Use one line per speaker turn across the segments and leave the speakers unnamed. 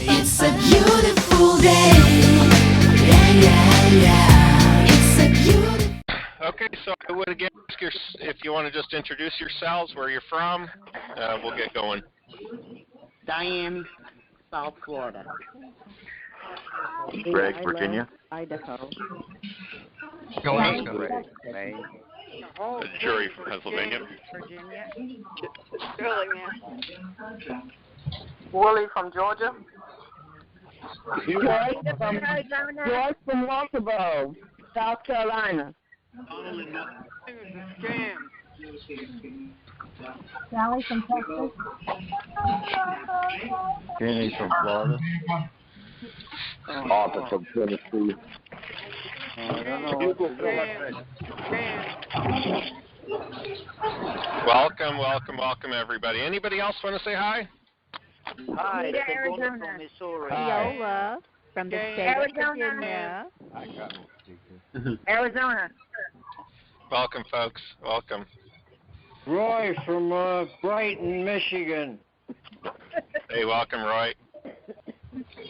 It's a beautiful day. Yeah, yeah, yeah. It's a beautiful.
Okay, so I would again ask if you want to just introduce yourselves, where you're from. We'll get going.
Diane, South Florida.
Greg, Virginia.
Idaho.
Alaska.
Jerry from Pennsylvania.
Virginia.
Willie from Georgia.
George from Walterboro, South Carolina.
Sally from Texas.
Kenny from Florida. Arthur from Tennessee.
Welcome, everybody. Anybody else want to say hi?
Hi, Arizona from Missouri.
Viola from the state of Virginia.
Arizona.
Welcome, folks. Welcome.
Roy from Brighton, Michigan.
Hey, welcome, Roy.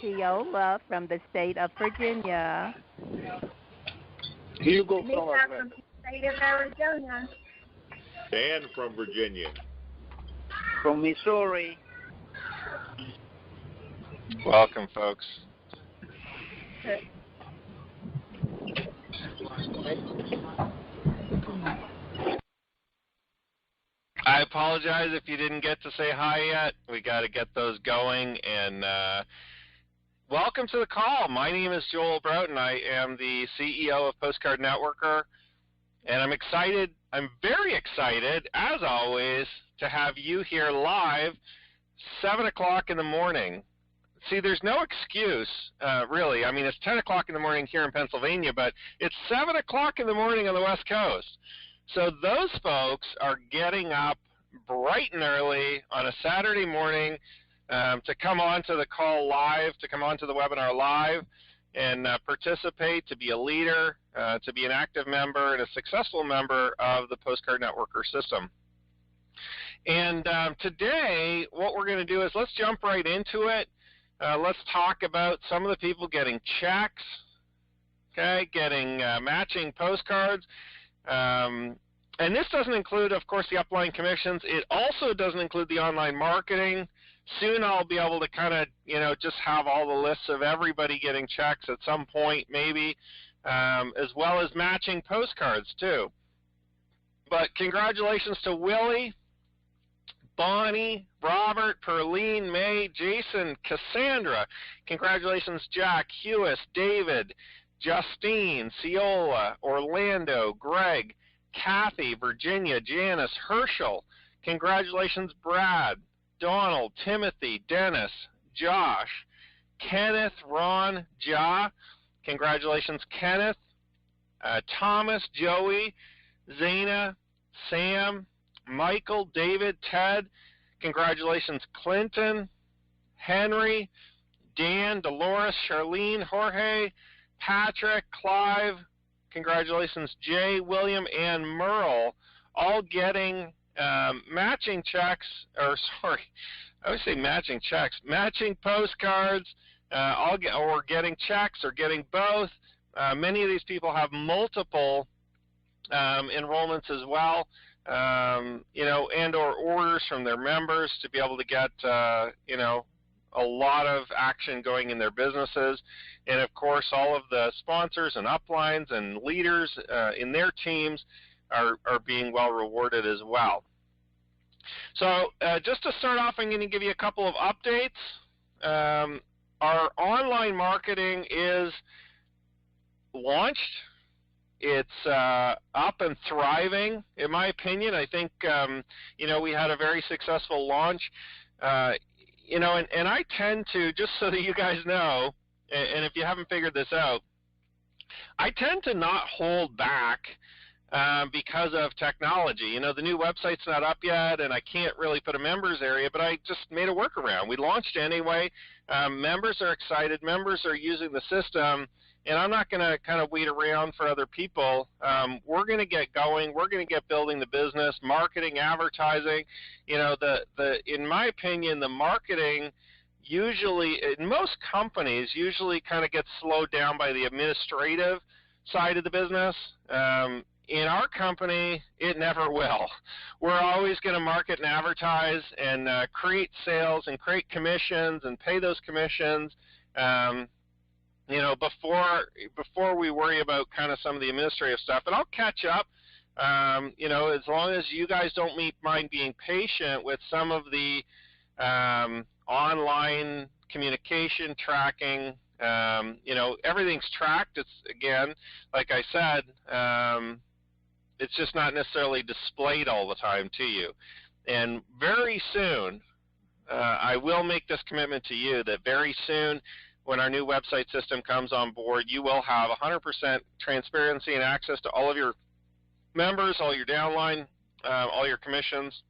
Viola from the state of Virginia.
Hugo
from the state of Arizona.
Dan from Virginia.
From Missouri.
Welcome, folks. I apologize if you didn't get to say hi yet. We got to get those going. And welcome to the call. My name is Joel Broughton. I am the CEO of Postcard Networker. And I'm excited. I'm very excited, as always, to have you here live, 7 o'clock in the morning. See, there's no excuse, really. I mean, it's 10 o'clock in the morning here in Pennsylvania, but it's 7 o'clock in the morning on the West Coast. So those folks are getting up bright and early on a Saturday morning to come on to the call live, to come on to the webinar live, and participate, to be a leader, to be an active member and a successful member of the Postcard Networker system. And today, what we're going to do is let's jump right into it. Let's talk about some of the people getting checks, okay, getting matching postcards. And this doesn't include, of course, the upline commissions. It also doesn't include the online marketing. Soon I'll be able to kind of, just have all the lists of everybody getting checks at some point maybe, as well as matching postcards too. But congratulations to Willie, Bonnie, Robert, Perline, May, Jason, Cassandra. Congratulations, Jack, Hewis, David, Justine, Ciola, Orlando, Greg, Kathy, Virginia, Janice, Herschel. Congratulations, Brad, Donald, Timothy, Dennis, Josh, Kenneth, Ron, Ja. Congratulations, Kenneth, Thomas, Joey, Zana, Sam, Michael, David, Ted. Congratulations, Clinton, Henry, Dan, Dolores, Charlene, Jorge, Patrick, Clive. Congratulations, Jay, William, and Merle, all getting matching checks, or sorry, I would say matching checks, matching postcards, or getting checks, or getting both. Many of these people have multiple enrollments as well, and or orders from their members to be able to get, a lot of action going in their businesses. And of course, all of the sponsors and uplines and leaders in their teams are being well rewarded as well. So just to start off, I'm going to give you a couple of updates. Our online marketing is launched. It's up and thriving, in my opinion. I think, we had a very successful launch. And I tend to, just so that you guys know, and if you haven't figured this out, I tend to not hold back because of technology. The new website's not up yet, and I can't really put a members area, but I just made a workaround. We launched anyway. Members are excited. Members are using the system, and I'm not going to kind of wait around for other people. We're going to get going. We're going to get building the business, marketing, advertising. In my opinion, the marketing usually, in most companies, usually kind of gets slowed down by the administrative side of the business. In our company, it never will. We're always going to market and advertise and create sales and create commissions and pay those commissions, before we worry about kind of some of the administrative stuff. And I'll catch up, as long as you guys don't mind being patient with some of the online communication tracking. Everything's tracked. It's, again, like I said, it's just not necessarily displayed all the time to you. And very soon, I will make this commitment to you that very soon, when our new website system comes on board, you will have 100% transparency and access to all of your members, all your downline, all your commissions,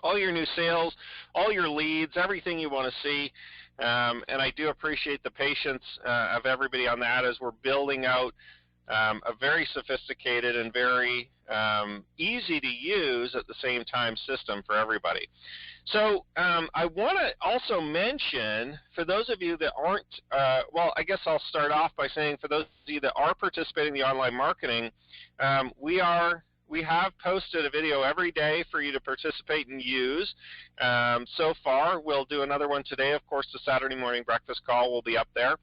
all your new sales, all your leads, everything you want to see. And I do appreciate the patience of everybody on that as we're building out a very sophisticated and very easy to use at the same time system for everybody. So I want to also mention, for those of you that aren't, I guess I'll start off by saying, for those of you that are participating in the online marketing, we have posted a video every day for you to participate and use. So far, we'll do another one today. Of course, the Saturday morning breakfast call will be up there.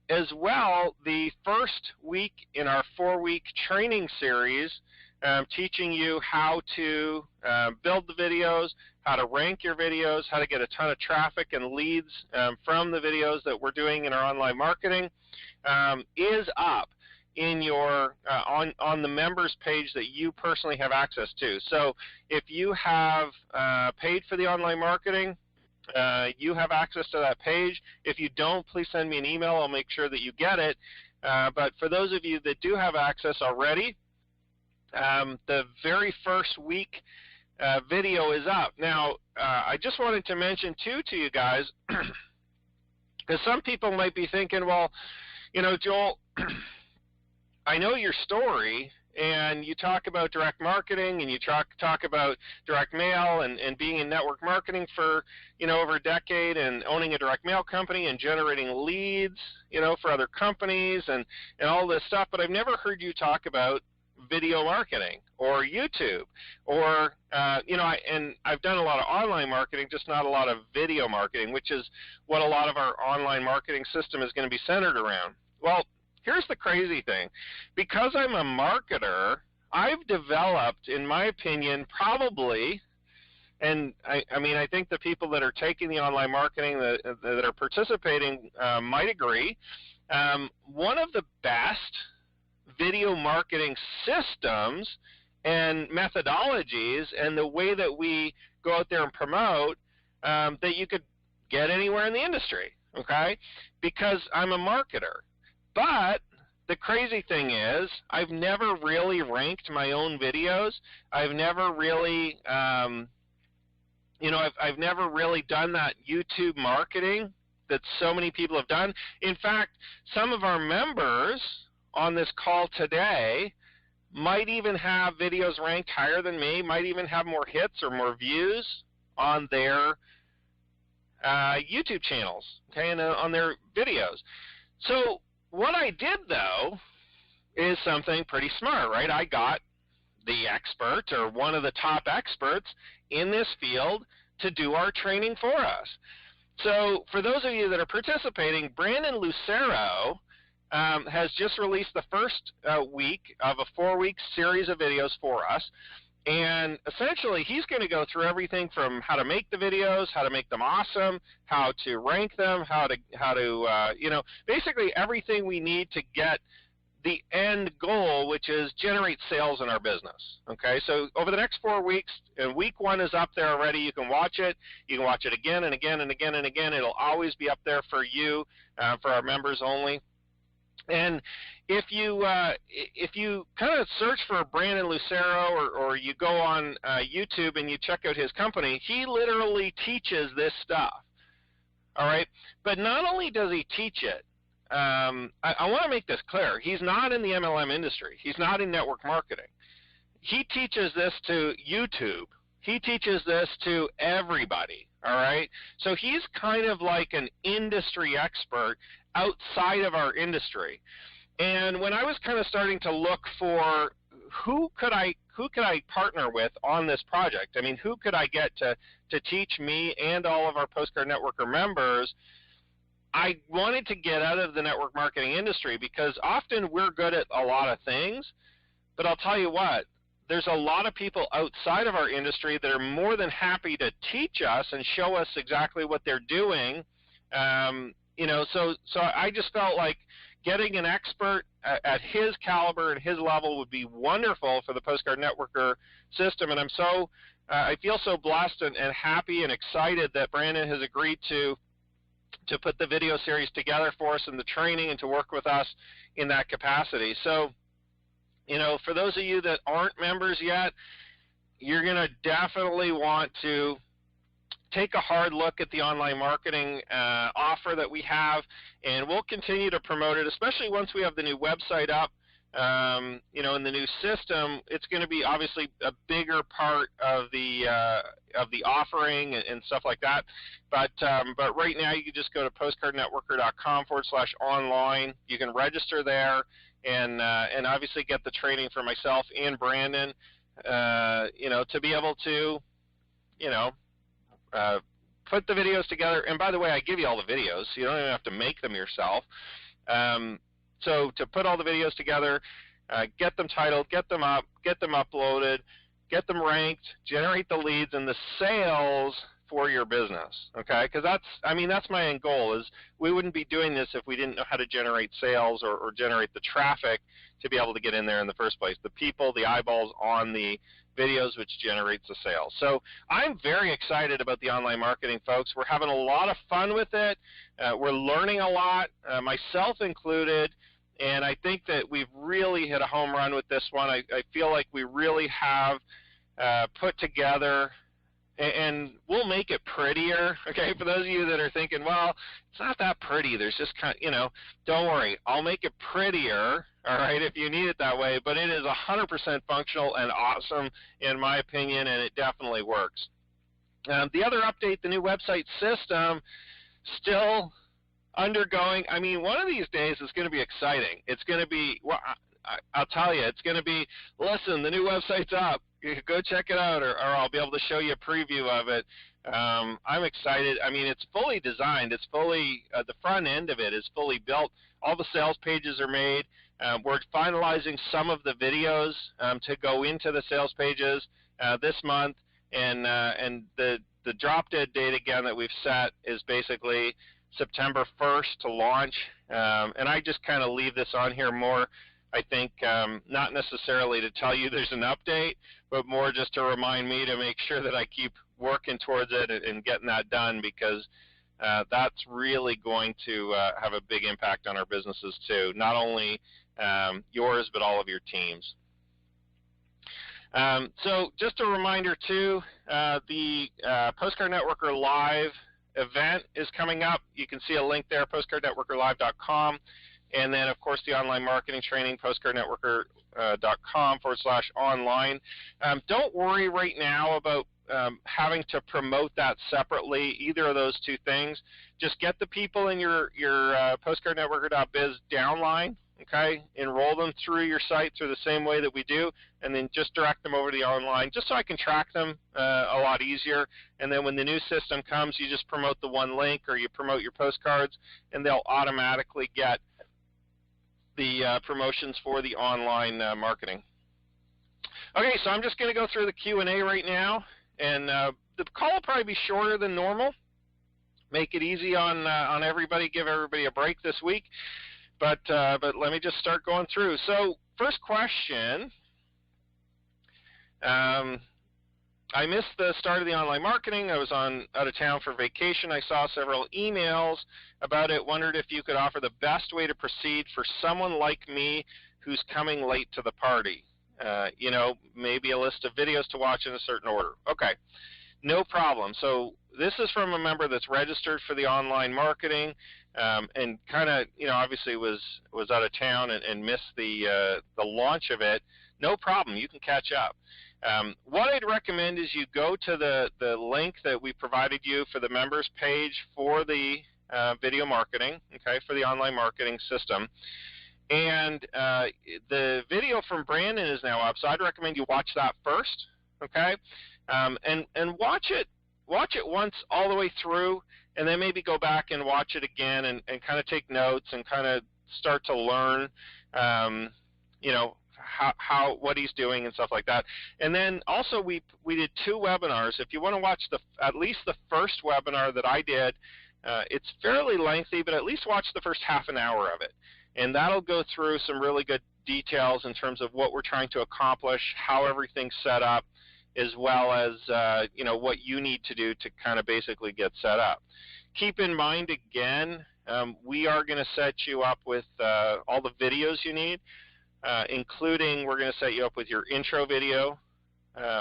As well, the first week in our 4-week training series, teaching you how to build the videos, how to rank your videos, how to get a ton of traffic and leads from the videos that we're doing in our online marketing, is up in your on the members page that you personally have access to. So if you have paid for the online marketing, you have access to that page. If you don't, please send me an email. I'll make sure that you get it. But for those of you that do have access already, the very first week video is up. Now, I just wanted to mention too to you guys, because some people might be thinking, well, Joel, I know your story, and you talk about direct marketing, and you talk about direct mail and being in network marketing for, over a decade, and owning a direct mail company and generating leads, for other companies and all this stuff, but I've never heard you talk about video marketing or YouTube or, and I've done a lot of online marketing, just not a lot of video marketing, which is what a lot of our online marketing system is going to be centered around. Well, here's the crazy thing. Because I'm a marketer, I've developed, in my opinion, probably, and I think the people that are taking the online marketing that are participating might agree, one of the best video marketing systems and methodologies and the way that we go out there and promote that you could get anywhere in the industry, okay? Because I'm a marketer. But the crazy thing is, I've never really ranked my own videos. I've never really, I've never really done that YouTube marketing that so many people have done. In fact, some of our members on this call today might even have videos ranked higher than me, might even have more hits or more views on their YouTube channels, okay, and on their videos. So what I did, though, is something pretty smart, right? I got the expert or one of the top experts in this field to do our training for us. So for those of you that are participating, Brandon Lucero has just released the first week of a 4-week series of videos for us. And essentially, he's going to go through everything from how to make the videos, how to make them awesome, how to rank them, how to basically everything we need to get the end goal, which is generate sales in our business. Okay, so over the next 4 weeks, and week 1 is up there already. You can watch it. You can watch it again and again and again and again. It'll always be up there for you, for our members only. And if you kind of search for Brandon Lucero or you go on YouTube and you check out his company, he literally teaches this stuff. All right, but not only does he teach it, I want to make this clear. He's not in the MLM industry. He's not in network marketing. He teaches this to YouTube. he teaches this to everybody, all right? So he's kind of like an industry expert outside of our industry. And when I was kind of starting to look for who could I partner with on this project, I mean, who could I get to teach me and all of our Postcard Networker members, I wanted to get out of the network marketing industry because often we're good at a lot of things, but I'll tell you what, there's a lot of people outside of our industry that are more than happy to teach us and show us exactly what they're doing. So I just felt like getting an expert at his caliber and his level would be wonderful for the Postcard Networker system, and I feel so blessed and happy and excited that Brandon has agreed to put the video series together for us and the training and to work with us in that capacity. So, for those of you that aren't members yet, you're going to definitely want to take a hard look at the online marketing offer that we have, and we'll continue to promote it, especially once we have the new website up. In the new system, it's going to be obviously a bigger part of the offering and stuff like that. But right now, you can just go to postcardnetworker.com/online. You can register there and obviously get the training for myself and Brandon. To be able to, put the videos together. And by the way, I give you all the videos, so you don't even have to make them yourself. So to put all the videos together, get them titled, get them up, get them uploaded, get them ranked, generate the leads and the sales for your business, okay? Because that's my end goal, is we wouldn't be doing this if we didn't know how to generate sales or generate the traffic to be able to get in there in the first place. The people, the eyeballs on the videos, which generates the sales. So I'm very excited about the online marketing, folks. We're having a lot of fun with it. We're learning a lot, myself included, and I think that we've really hit a home run with this one. I feel like we really have put together, and we'll make it prettier, okay? For those of you that are thinking, well, it's not that pretty, there's just don't worry, I'll make it prettier, all right, if you need it that way, but it is 100% functional and awesome in my opinion, and it definitely works. The other update, the new website system, still undergoing. I mean, one of these days is going to be exciting. It's going to be, well, I'll tell you, it's going to be, listen, the new website's up. Go check it out, or I'll be able to show you a preview of it. I'm excited. I mean, it's fully designed. It's fully, the front end of it is fully built. All the sales pages are made. We're finalizing some of the videos to go into the sales pages this month, and the drop dead date again that we've set is basically September 1st to launch. And I just kind of leave this on here more, I think, not necessarily to tell you there's an update, but more just to remind me to make sure that I keep working towards it and getting that done, because that's really going to have a big impact on our businesses too, not only yours, but all of your teams. So just a reminder too, the Postcard Networker Live event is coming up. You can see a link there, postcardnetworkerlive.com. And then, of course, the online marketing training, postcardnetworker.com/online. Don't worry right now about having to promote that separately, either of those two things. Just get the people in your postcardnetworker.biz downline, okay? Enroll them through your site through the same way that we do, and then just direct them over to the online, just so I can track them a lot easier. And then when the new system comes, you just promote the one link, or you promote your postcards, and they'll automatically get the promotions for the online marketing. Okay, so I'm just going to go through the Q&A right now, and the call will probably be shorter than normal. Make it easy on everybody, give everybody a break this week. But let me just start going through. So first question. I missed the start of the online marketing. I was out of town for vacation. I saw several emails about it. Wondered if you could offer the best way to proceed for someone like me who's coming late to the party. Maybe a list of videos to watch in a certain order. Okay, no problem. So this is from a member that's registered for the online marketing and kind of, obviously was out of town and missed the launch of it. No problem. You can catch up. What I'd recommend is you go to the link that we provided you for the members page for the video marketing, okay, for the online marketing system. And the video from Brandon is now up, so I'd recommend you watch that first, okay? And watch it once all the way through, and then maybe go back and watch it again and kind of take notes and kind of start to learn, you know, what he's doing and stuff like that. And then also we did 2 webinars. If you want to watch at least the first webinar that I did, it's fairly lengthy, but at least watch the first half an hour of it. And that'll go through some really good details in terms of what we're trying to accomplish, how everything's set up, as well as you know, what you need to do to kind of basically get set up. Keep in mind, again, we are going to set you up with all the videos you need, including we're going to set you up with your intro video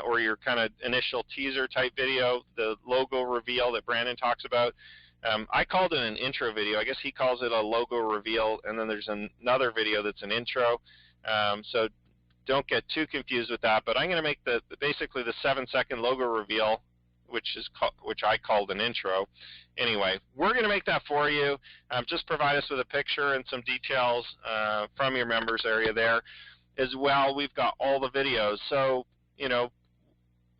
or your kind of initial teaser type video, the logo reveal that Brandon talks about. I called it an intro video. I guess he calls it a logo reveal, and then there's another video that's an intro. So don't get too confused with that. But I'm going to make basically the 7-second logo reveal, which I called an intro. Anyway, we're going to make that for you. Just provide us with a picture and some details from your members area there. As well, we've got all the videos. So, you know,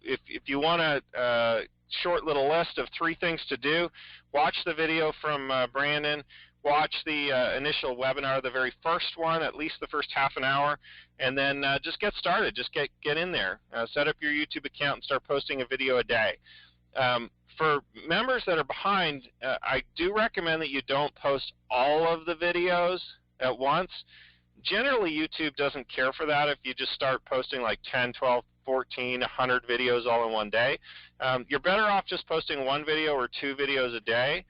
if you want a short little list of 3 things to do, watch the video from Brandon, watch the initial webinar, the very first one, at least the first half an hour, and then just get started. Just get in there. Set up your YouTube account and start posting a video a day. For members that are behind, I do recommend that you don't post all of the videos at once. Generally, YouTube doesn't care for that if you just start posting like 10, 12, 14, 100 videos all in one day. You're better off just posting 1 video or 2 videos a day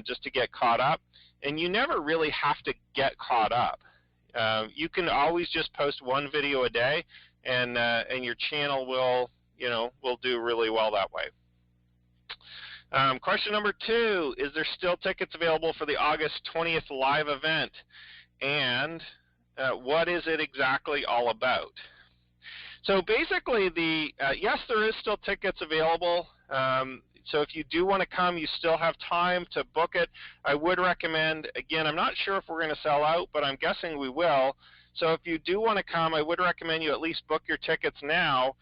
just to get caught up. And you never really have to get caught up. You can always just post 1 video a day, and your channel will do really well that way. Question number 2, is there still tickets available for the August 20th live event? And what is it exactly all about? So basically, yes, there is still tickets available. So if you do want to come, you still have time to book it. I would recommend, again, I'm not sure if we're going to sell out, but I'm guessing we will. So if you do want to come, I would recommend you at least book your tickets now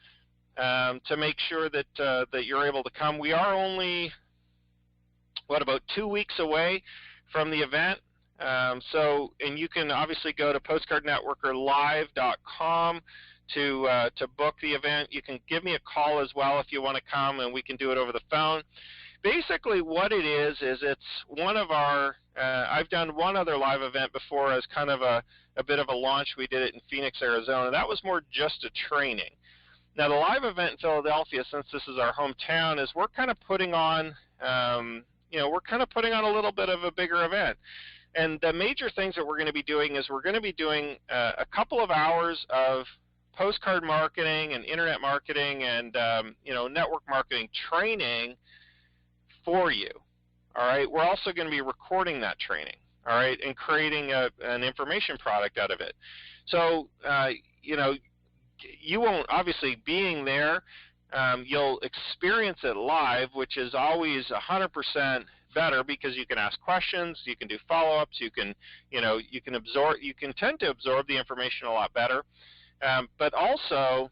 to make sure that that you're able to come. We are only, about 2 weeks away from the event. And you can obviously go to postcardnetworkerlive.com to book the event. You can give me a call as well if you want to come, and we can do it over the phone. Basically what it is it's one of our, I've done one other live event before as kind of a bit of a launch. We did it in Phoenix, Arizona. That was more just a training. Now the live event in Philadelphia, since this is our hometown, is we're kind of putting on, we're kind of putting on a little bit of a bigger event. And the major things that we're going to be doing is we're going to be doing a couple of hours of postcard marketing and internet marketing and network marketing training for you. All right, we're also going to be recording that training. All right, and creating an information product out of it. So you won't, obviously being there, you'll experience it live, which is always 100% better because you can ask questions, you can do follow-ups, you can tend to absorb the information a lot better. But also,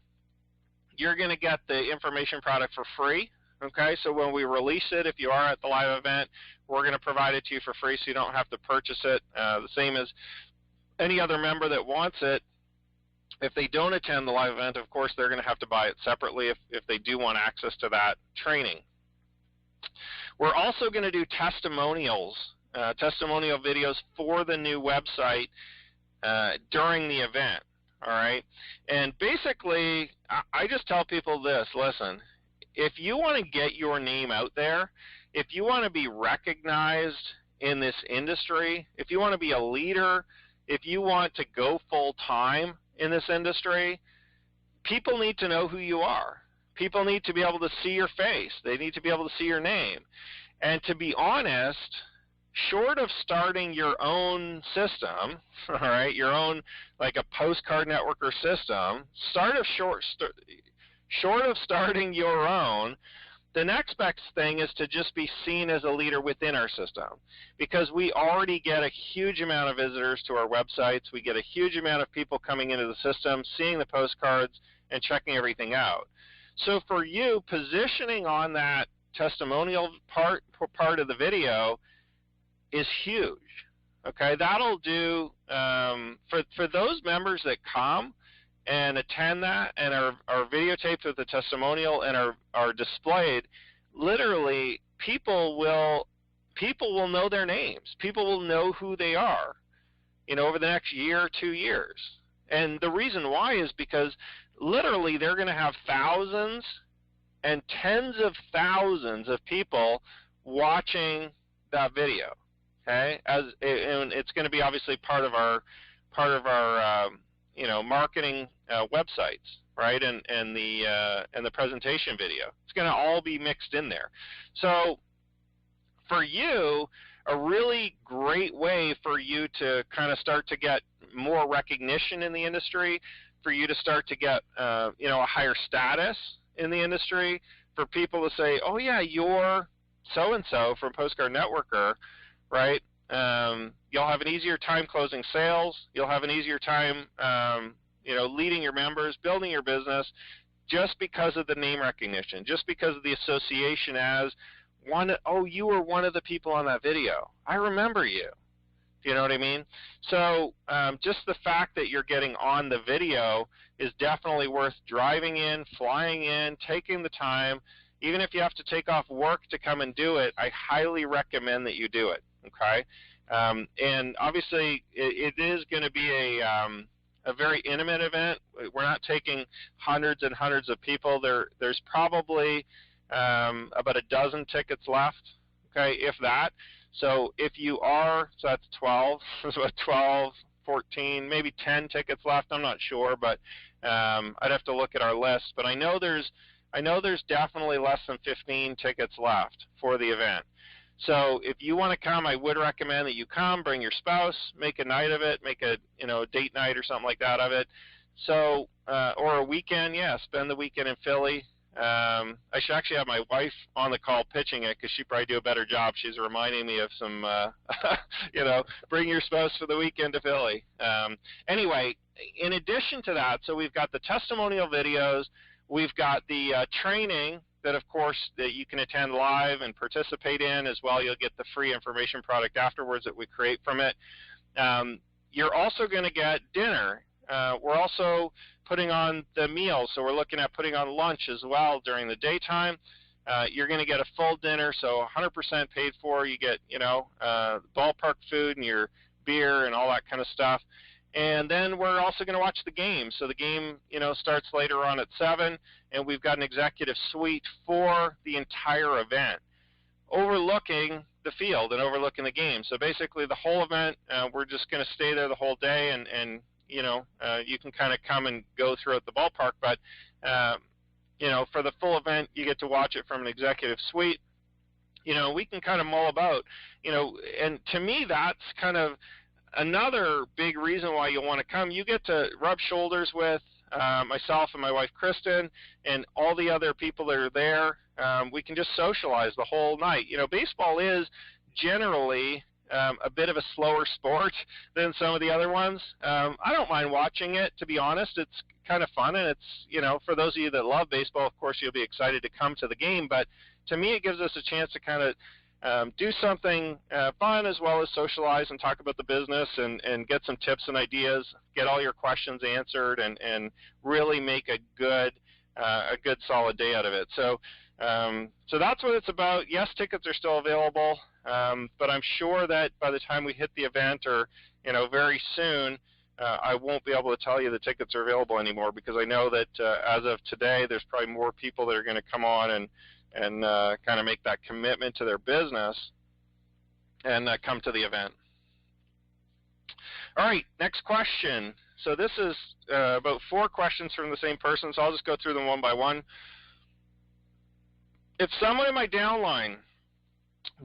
you're going to get the information product for free. Okay, so when we release it, if you are at the live event, we're going to provide it to you for free, so you don't have to purchase it. The same as any other member that wants it. If they don't attend the live event, of course, they're going to have to buy it separately if they do want access to that training. We're also going to do testimonial videos for the new website during the event. All right, and basically, I just tell people this: listen, if you want to get your name out there, if you want to be recognized in this industry, if you want to be a leader, if you want to go full time in this industry, people need to know who you are. People need to be able to see your face. They need to be able to see your name. And to be honest, short of starting your own system, all right, your own, like a postcard networker system, short of starting your own, the next best thing is to just be seen as a leader within our system, because we already get a huge amount of visitors to our websites. We get a huge amount of people coming into the system, seeing the postcards, and checking everything out. So for you, positioning on that testimonial part of the video is huge. Okay, that'll do for those members that come and attend that and are videotaped with the testimonial and are displayed. Literally, people will know their names. People will know who they are, over the next year or 2 years. And the reason why is because literally they're going to have thousands and tens of thousands of people watching that video. Okay, and it's going to be obviously part of our marketing websites, right? And the presentation video. It's going to all be mixed in there. So for you, a really great way for you to kind of start to get more recognition in the industry, for you to start to get a higher status in the industry, for people to say, oh yeah, you're so-and-so from Postcard Networker, right? You'll have an easier time closing sales. You'll have an easier time, leading your members, building your business, just because of the name recognition, just because of the association as you were one of the people on that video. I remember you. Do you know what I mean? So just the fact that you're getting on the video is definitely worth driving in, flying in, taking the time. Even if you have to take off work to come and do it, I highly recommend that you do it. Okay, and obviously it is going to be a very intimate event. We're not taking hundreds and hundreds of people. There's probably about a dozen tickets left. Okay, if that. So if you are, so that's 12. So 12, 14, maybe 10 tickets left. I'm not sure, but I'd have to look at our list. But I know there's definitely less than 15 tickets left for the event. So if you want to come, I would recommend that you come, bring your spouse, make a night of it, make a date night or something like that of it. So or a weekend, spend the weekend in Philly. I should actually have my wife on the call pitching it, because she'd probably do a better job. She's reminding me of some, bring your spouse for the weekend to Philly. Anyway, in addition to that, so we've got the testimonial videos, we've got the training that, of course, that you can attend live and participate in as well. You'll get the free information product afterwards that we create from it. You're also going to get dinner. We're also putting on the meals, so we're looking at putting on lunch as well during the daytime. You're going to get a full dinner, so 100% paid for. You get, ballpark food and your beer and all that kind of stuff. And then we're also going to watch the game. So the game, starts later on at 7, and we've got an executive suite for the entire event, overlooking the field and overlooking the game. So basically the whole event, we're just going to stay there the whole day, and you can kind of come and go throughout the ballpark. But, for the full event, you get to watch it from an executive suite. We can kind of mull about, and to me that's kind of another big reason why you'll want to come. You get to rub shoulders with myself and my wife Kristen and all the other people that are there. We can just socialize the whole night. Baseball is generally a bit of a slower sport than some of the other ones. I don't mind watching it, to be honest. It's kind of fun, and it's, for those of you that love baseball, of course, you'll be excited to come to the game. But to me, it gives us a chance to kind of do something fun, as well as socialize and talk about the business and get some tips and ideas, get all your questions answered, and really make a good solid day out of it. So that's what it's about. Yes, tickets are still available, but I'm sure that by the time we hit the event, or very soon, I won't be able to tell you the tickets are available anymore, because I know that as of today, there's probably more people that are going to come on and kind of make that commitment to their business and come to the event. All right, next question. So this is about 4 questions from the same person, so I'll just go through them one by one. If someone in my downline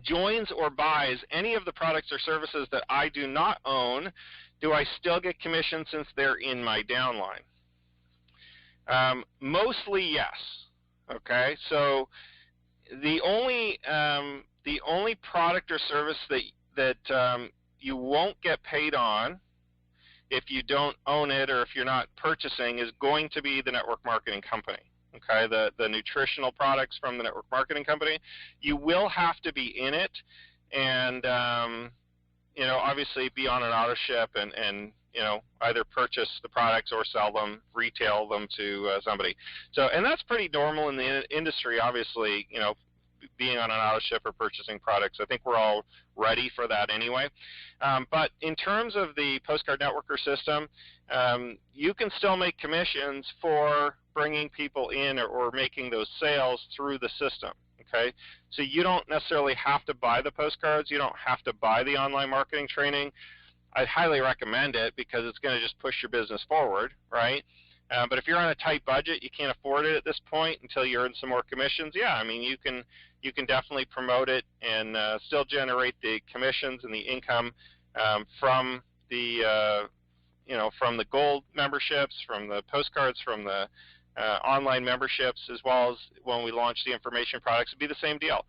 joins or buys any of the products or services that I do not own, do I still get commission since they're in my downline? Mostly yes. Okay, so the only product or service that you won't get paid on if you don't own it or if you're not purchasing is going to be the network marketing company. Okay, the nutritional products from the network marketing company. You will have to be in it, and obviously be on an auto ship and either purchase the products or sell them, retail them to somebody. So, and that's pretty normal in the industry, obviously, being on an auto ship or purchasing products. I think we're all ready for that anyway. But in terms of the Postcard Networker system, you can still make commissions for bringing people in or making those sales through the system. Okay, so you don't necessarily have to buy the postcards. You don't have to buy the online marketing training. I'd highly recommend it because it's going to just push your business forward, right? But if you're on a tight budget, you can't afford it at this point until you earn some more commissions. Yeah, I mean you can definitely promote it and still generate the commissions and the income from the from the gold memberships, from the postcards, from the online memberships, as well as when we launch the information products. It'd be the same deal.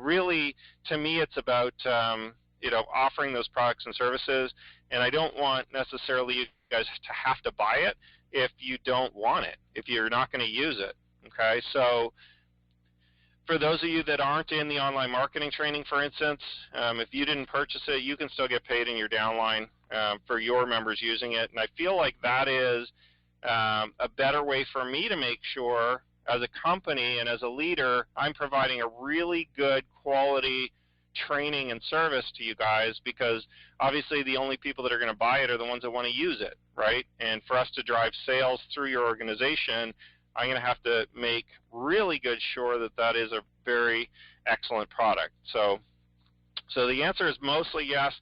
Really, to me, it's about offering those products and services, and I don't want necessarily you guys to have to buy it if you don't want it, if you're not going to use it. Okay, so for those of you that aren't in the online marketing training, for instance, if you didn't purchase it, you can still get paid in your downline for your members using it, and I feel like that is a better way for me to make sure as a company and as a leader I'm providing a really good quality training and service to you guys, because obviously the only people that are going to buy it are the ones that want to use it, right? And for us to drive sales through your organization, I'm going to have to make really good sure that that is a very excellent product. So the answer is mostly yes,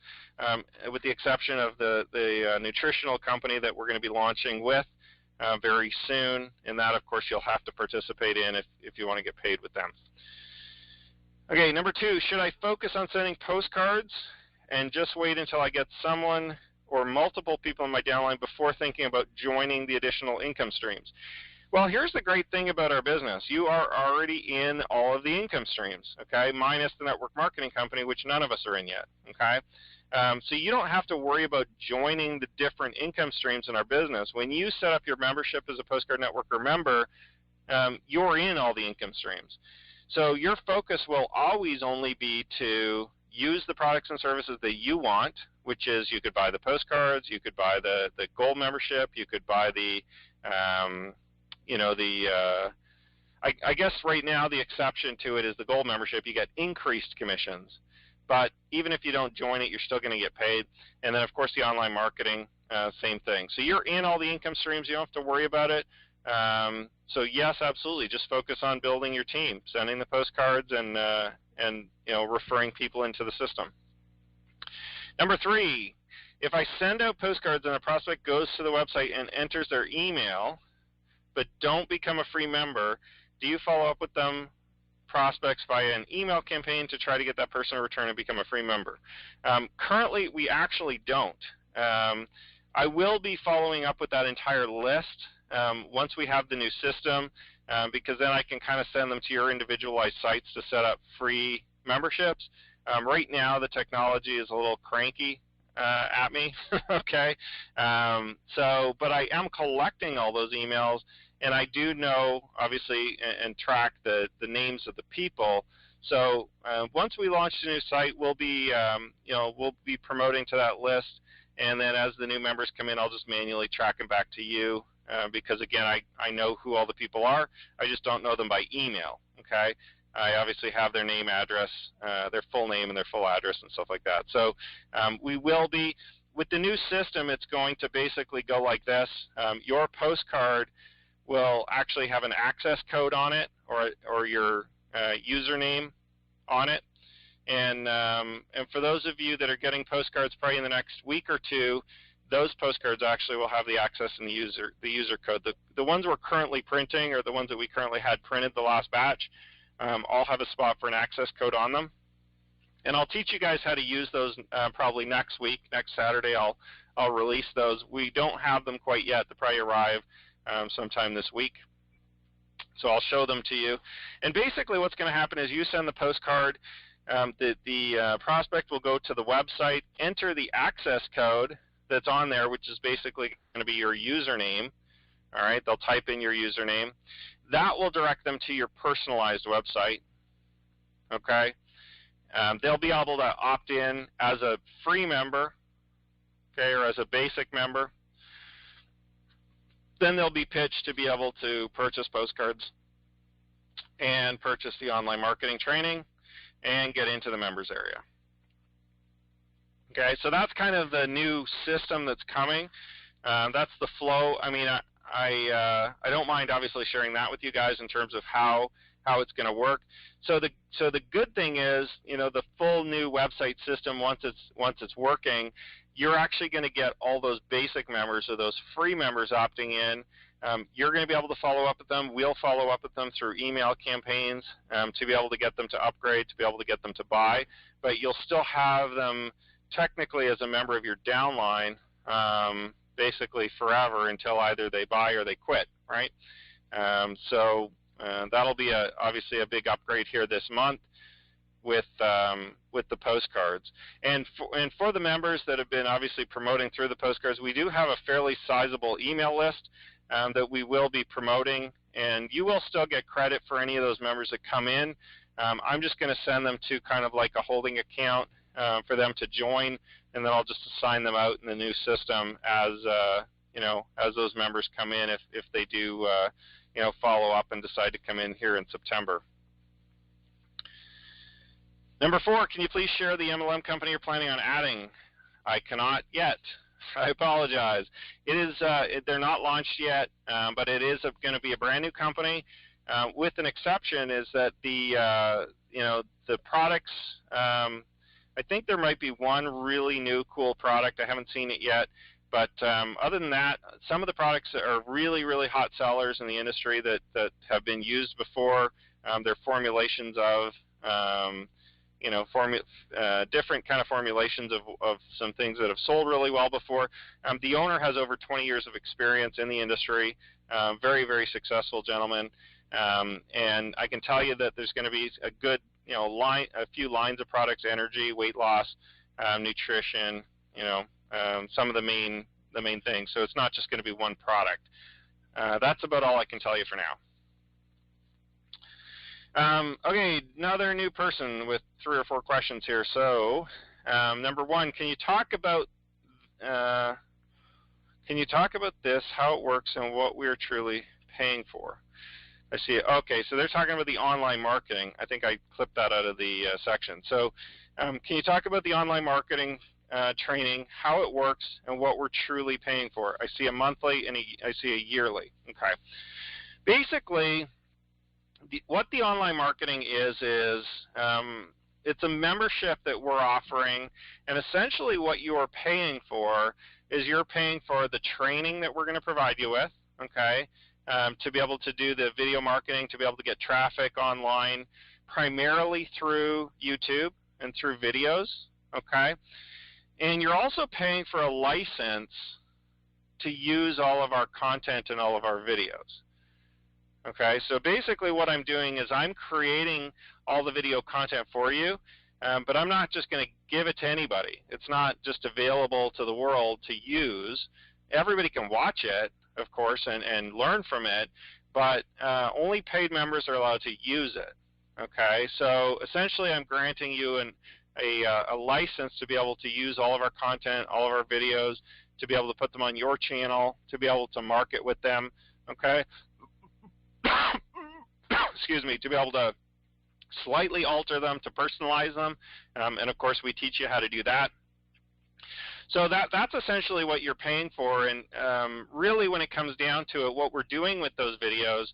with the exception of the nutritional company that we're going to be launching with very soon, and that of course you'll have to participate in if you want to get paid with them. Okay, number 2, should I focus on sending postcards and just wait until I get someone or multiple people in my downline before thinking about joining the additional income streams? Well, here's the great thing about our business. You are already in all of the income streams, okay, minus the network marketing company, which none of us are in yet, okay? So you don't have to worry about joining the different income streams in our business. When you set up your membership as a Postcard Networker member, you're in all the income streams. So your focus will always only be to use the products and services that you want, which is you could buy the postcards, you could buy the gold membership, you could buy the I guess right now the exception to it is the gold membership. You get increased commissions, but even if you don't join it, you're still going to get paid. And then of course the online marketing, same thing. So you're in all the income streams. You don't have to worry about it. So yes, absolutely. Just focus on building your team, sending the postcards, and referring people into the system. Number 3, if I send out postcards and a prospect goes to the website and enters their email, but don't become a free member, do you follow up with them prospects via an email campaign to try to get that person to return and become a free member? Currently, we actually don't. I will be following up with that entire list once we have the new system, because then I can kind of send them to your individualized sites to set up free memberships. Right now, the technology is a little cranky at me, okay? But I am collecting all those emails, and I do know, obviously, and track the names of the people. So once we launch the new site, we'll be promoting to that list, and then as the new members come in, I'll just manually track them back to you. Because again, I know who all the people are. I just don't know them by email, okay? I obviously have their name, address, their full name and their full address and stuff like that. So we will be, with the new system, it's going to basically go like this. Your postcard will actually have an access code on it, or your username on it. And for those of you that are getting postcards probably in the next week or two, those postcards actually will have the access and the user code. The ones we're currently printing, or the ones that we currently had printed the last batch, all have a spot for an access code on them. And I'll teach you guys how to use those probably next week. Next Saturday I'll release those. We don't have them quite yet. They'll probably arrive sometime this week. So I'll show them to you. And basically what's going to happen is you send the postcard, the prospect will go to the website, enter the access code that's on there, which is basically going to be your username. All right, they'll type in your username. That will direct them to your personalized website. Okay, they'll be able to opt in as a free member, okay, or as a basic member. Then they'll be pitched to be able to purchase postcards and purchase the online marketing training and get into the members area. Okay, so that's kind of the new system that's coming. That's the flow. I mean, I don't mind obviously sharing that with you guys in terms of how it's going to work. So the good thing is, you know, the full new website system, once it's working, you're actually going to get all those basic members or those free members opting in. You're going to be able to follow up with them. We'll follow up with them through email campaigns to be able to get them to upgrade, to be able to get them to buy. But you'll still have them technically as a member of your downline basically forever until either they buy or they quit, right? So that'll be obviously a big upgrade here this month with the postcards. And for the members that have been obviously promoting through the postcards, we do have a fairly sizable email list that we will be promoting, and you will still get credit for any of those members that come in. I'm just going to send them to kind of like a holding account for them to join, and then I'll just assign them out in the new system as you know, as those members come in, if they do you know, follow up and decide to come in here in September. Number 4, can you please share the MLM company you're planning on adding? I cannot yet. I apologize. It is they're not launched yet, but it is going to be a brand new company. With an exception is that the you know, the products. I think there might be one really new cool product. I haven't seen it yet, but other than that, some of the products that are really hot sellers in the industry that have been used before. They're formulations of you know, different kind of formulations of some things that have sold really well before. The owner has over 20 years of experience in the industry, very successful gentleman, and I can tell you that there's going to be a good, you know, a few lines of products: energy, weight loss, nutrition, you know, some of the main things. So it's not just going to be one product. That's about all I can tell you for now. Okay, another new person with 3 or 4 questions here. So, number 1, can you talk about this, how it works, and what we're truly paying for? I see it. Okay, so they're talking about the online marketing. I think I clipped that out of the section. So, can you talk about the online marketing training, how it works, and what we're truly paying for? I see a monthly and I see a yearly. Okay, basically, what the online marketing is it's a membership that we're offering, and essentially what you are paying for is you're paying for the training that we're going to provide you with, okay, to be able to do the video marketing, to be able to get traffic online, primarily through YouTube and through videos, okay, and you're also paying for a license to use all of our content and all of our videos. Okay, so basically what I'm doing is I'm creating all the video content for you, but I'm not just going to give it to anybody. It's not just available to the world to use. Everybody can watch it, of course, and learn from it, but only paid members are allowed to use it. Okay, so essentially I'm granting you a license to be able to use all of our content, all of our videos, to be able to put them on your channel, to be able to market with them, okay? Excuse me, to be able to slightly alter them, to personalize them, and of course we teach you how to do that. So that's essentially what you're paying for, and really when it comes down to it, what we're doing with those videos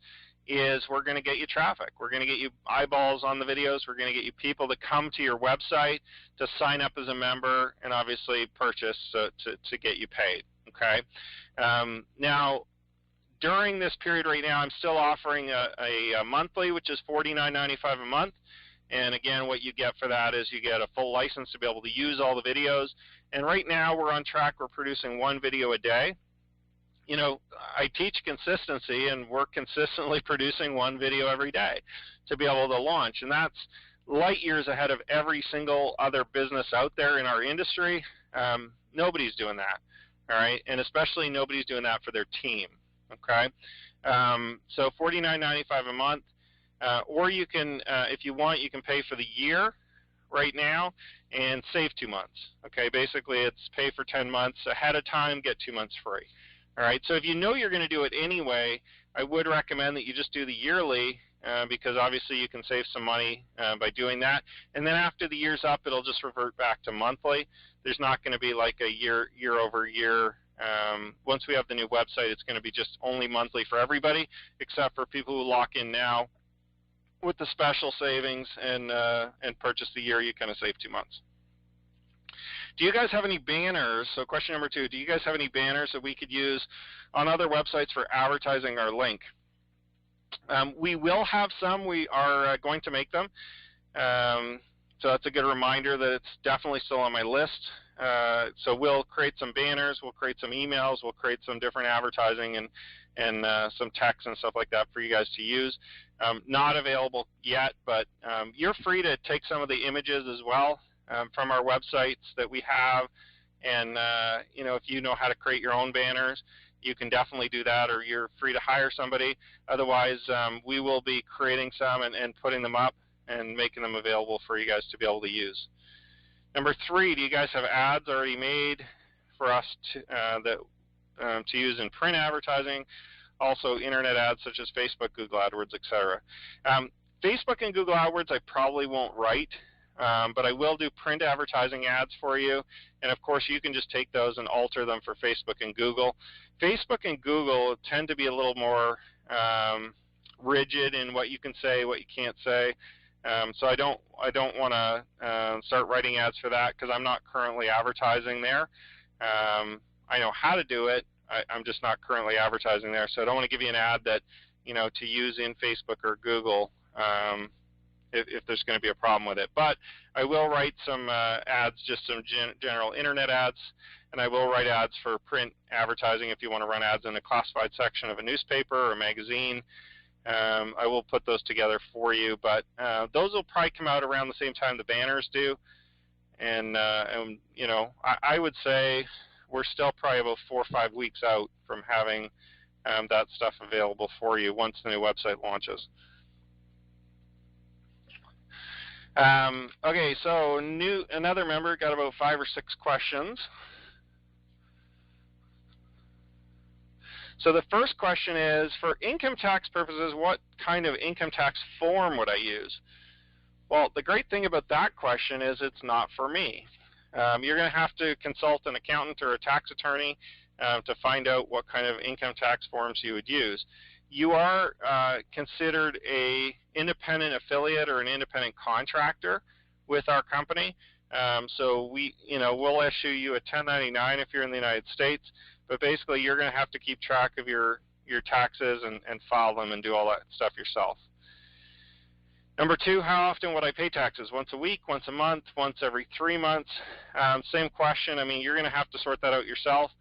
is we're going to get you traffic. We're going to get you eyeballs on the videos. We're going to get you people to come to your website to sign up as a member and obviously purchase to get you paid, okay? Now, during this period right now, I'm still offering a monthly, which is $49.95 a month. And again, what you get for that is you get a full license to be able to use all the videos. And right now, we're on track. We're producing 1 video a day. you know, I teach consistency, and we're consistently producing one video every day to be able to launch, and that's light years ahead of every single other business out there in our industry. Nobody's doing that, all right, and especially nobody's doing that for their team, okay? So $49.95 a month, or you can, if you want, you can pay for the year right now and save 2 months, okay? Basically, it's pay for 10 months ahead of time, get 2 months free, all right? So if you know you're going to do it anyway, I would recommend that you just do the yearly, because obviously you can save some money by doing that. And then after the year's up, it'll just revert back to monthly. There's not going to be like a year over year. Once we have the new website, it's going to be just only monthly for everybody, except for people who lock in now with the special savings and purchase the year. You kind of save 2 months. Do you guys have any banners? So question number 2, do you guys have any banners that we could use on other websites for advertising our link? We will have some. We are going to make them. So that's a good reminder that it's definitely still on my list. So we'll create some banners, we'll create some emails, we'll create some different advertising and some text and stuff like that for you guys to use. Not available yet, but you're free to take some of the images as well from our websites that we have. And you know, if you know how to create your own banners, you can definitely do that, or you're free to hire somebody. Otherwise, we will be creating some and putting them up and making them available for you guys to be able to use. Number 3, do you guys have ads already made for us to use in print advertising? Also internet ads such as Facebook, Google AdWords, etc. Facebook and Google AdWords I probably won't write, but I will do print advertising ads for you. And of course, you can just take those and alter them for Facebook and Google. Facebook and Google tend to be a little more rigid in what you can say, what you can't say. So I don't want to start writing ads for that because I'm not currently advertising there. I know how to do it. I'm just not currently advertising there. So I don't want to give you an ad that, you know, to use in Facebook or Google if there's going to be a problem with it. But I will write some ads, just some general internet ads, and I will write ads for print advertising if you want to run ads in the classified section of a newspaper or a magazine. I will put those together for you, but those will probably come out around the same time the banners do. And you know, I would say we're still probably about 4 or 5 weeks out from having that stuff available for you once the new website launches. Okay, so another member got about 5 or 6 questions. So the first question is, for income tax purposes, what kind of income tax form would I use? Well, the great thing about that question is it's not for me. You're going to have to consult an accountant or a tax attorney to find out what kind of income tax forms you would use. You are considered an independent affiliate or an independent contractor with our company. So we'll issue you a 1099 if you're in the United States, but basically you're going to have to keep track of your taxes and file them and do all that stuff yourself. Number 2, how often would I pay taxes? Once a week, once a month, once every 3 months? Same question. I mean, you're going to have to sort that out yourself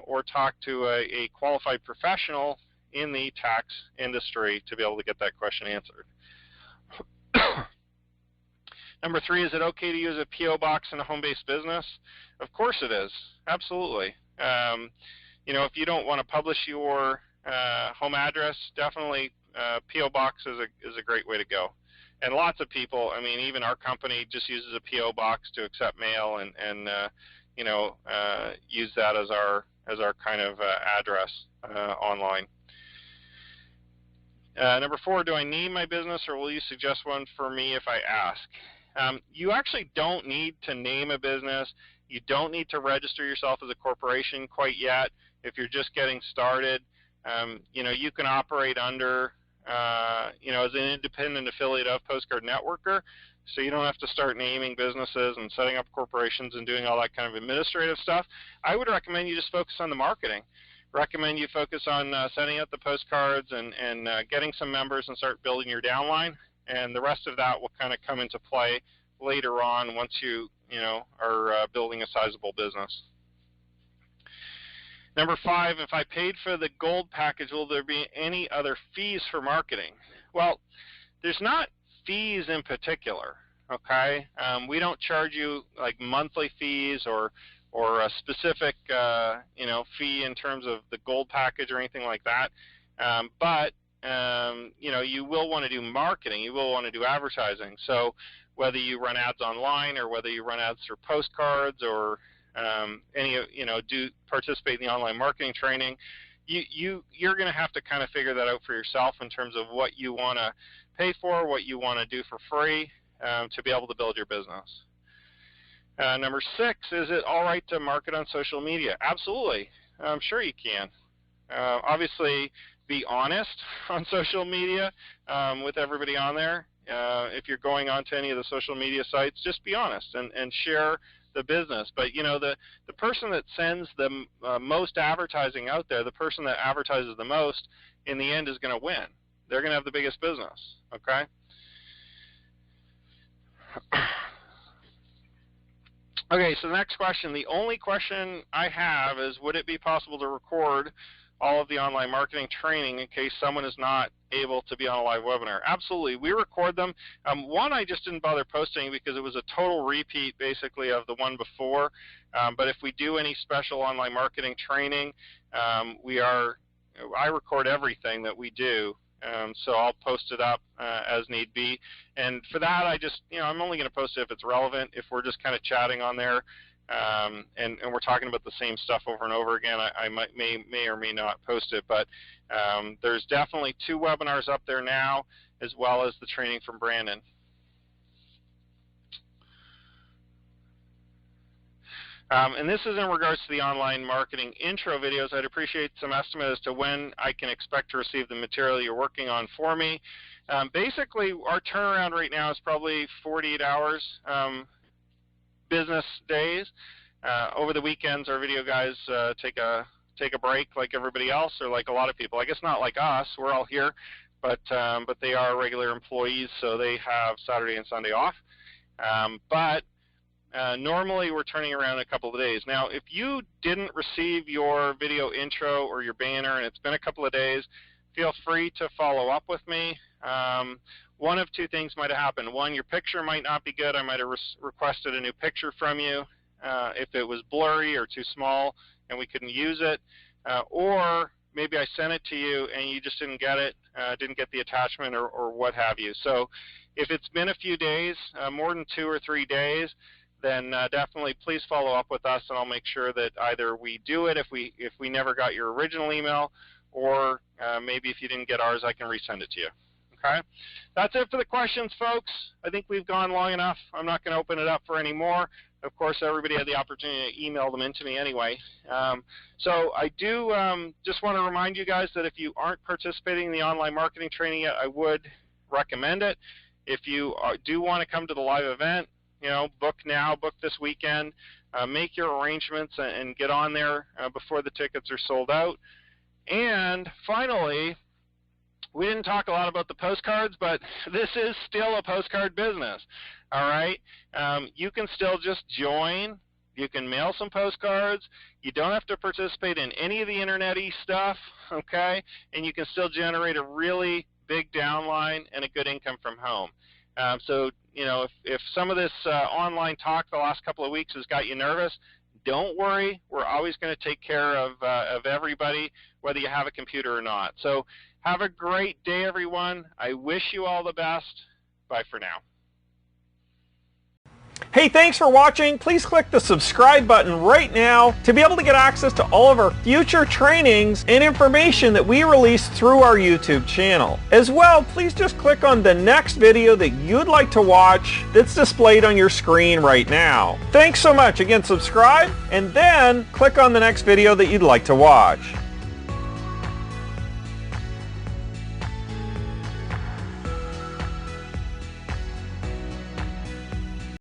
or talk to a qualified professional in the tax industry to be able to get that question answered. Number 3, is it okay to use a P.O. box in a home-based business? Of course it is. Absolutely. You know, if you don't want to publish your home address, definitely P.O. box is a great way to go. And lots of people, I mean, even our company just uses a P.O. box to accept mail and you know, use that as our kind of address online. Number 4, do I name my business or will you suggest one for me if I ask? You actually don't need to name a business. You don't need to register yourself as a corporation quite yet. If you're just getting started, you know, you can operate under, you know, as an independent affiliate of Postcard Networker. So you don't have to start naming businesses and setting up corporations and doing all that kind of administrative stuff. I would recommend you just focus on the marketing. Recommend you focus on setting up the postcards and getting some members and start building your downline. And the rest of that will kind of come into play later on once you know, are building a sizable business. Number 5, if I paid for the gold package, will there be any other fees for marketing? Well, there's not fees in particular, okay? We don't charge you like monthly fees or a specific fee in terms of the gold package or anything like that. But you will want to do marketing, you will want to do advertising. So whether you run ads online or whether you run ads through postcards or do participate in the online marketing training, you're going to have to kind of figure that out for yourself in terms of what you want to pay for, what you want to do for free to be able to build your business. Number 6, is it all right to market on social media? Absolutely. I'm sure you can. Obviously, be honest on social media with everybody on there. If you're going on to any of the social media sites, just be honest and share the business. But the person that sends the most advertising out there, the person that advertises the most, in the end is going to win. They're going to have the biggest business, okay? Okay, so the next question, the only question I have is, would it be possible to record all of the online marketing training in case someone is not able to be on a live webinar? Absolutely, we record them. One I just didn't bother posting because it was a total repeat basically of the one before. But if we do any special online marketing training, I record everything that we do. So I'll post it up as need be. And for that, I'm only going to post it if it's relevant. If we're just kind of chatting on there, and we're talking about the same stuff over and over again, I may or may not post it. But there's definitely 2 webinars up there now, as well as the training from Brandon. And this is in regards to the online marketing intro videos. I'd appreciate some estimate as to when I can expect to receive the material you're working on for me. Basically, our turnaround right now is probably 48 hours. Business days. Over the weekends, our video guys take a break like everybody else, or like a lot of people. I guess not like us, we're all here, but they are regular employees, so they have Saturday and Sunday off. But normally we're turning around in a couple of days. Now, if you didn't receive your video intro or your banner and it's been a couple of days, feel free to follow up with me. One of 2 things might have happened. One, your picture might not be good. I might have requested a new picture from you if it was blurry or too small and we couldn't use it. Or maybe I sent it to you and you just didn't get it, didn't get the attachment or what have you. So if it's been a few days, more than 2 or 3 days, then definitely please follow up with us and I'll make sure that either we do it if we never got your original email, or maybe if you didn't get ours, I can resend it to you. Okay, that's it for the questions, folks. I think we've gone long enough. I'm not going to open it up for any more. Of course, everybody had the opportunity to email them into me anyway. So I do just want to remind you guys that if you aren't participating in the online marketing training yet, I would recommend it. If you do want to come to the live event, book now, book this weekend, make your arrangements and get on there before the tickets are sold out. And finally, we didn't talk a lot about the postcards, but this is still a postcard business, all right? You can still just join. You can mail some postcards. You don't have to participate in any of the internet-y stuff, okay? And you can still generate a really big downline and a good income from home. So, if some of this online talk the last couple of weeks has got you nervous, don't worry. We're always going to take care of everybody, whether you have a computer or not. So have a great day, everyone. I wish you all the best. Bye for now.
Hey, thanks for watching. Please click the subscribe button right now to be able to get access to all of our future trainings and information that we release through our YouTube channel. As well, please just click on the next video that you'd like to watch that's displayed on your screen right now. Thanks so much. Again, subscribe and then click on the next video that you'd like to watch.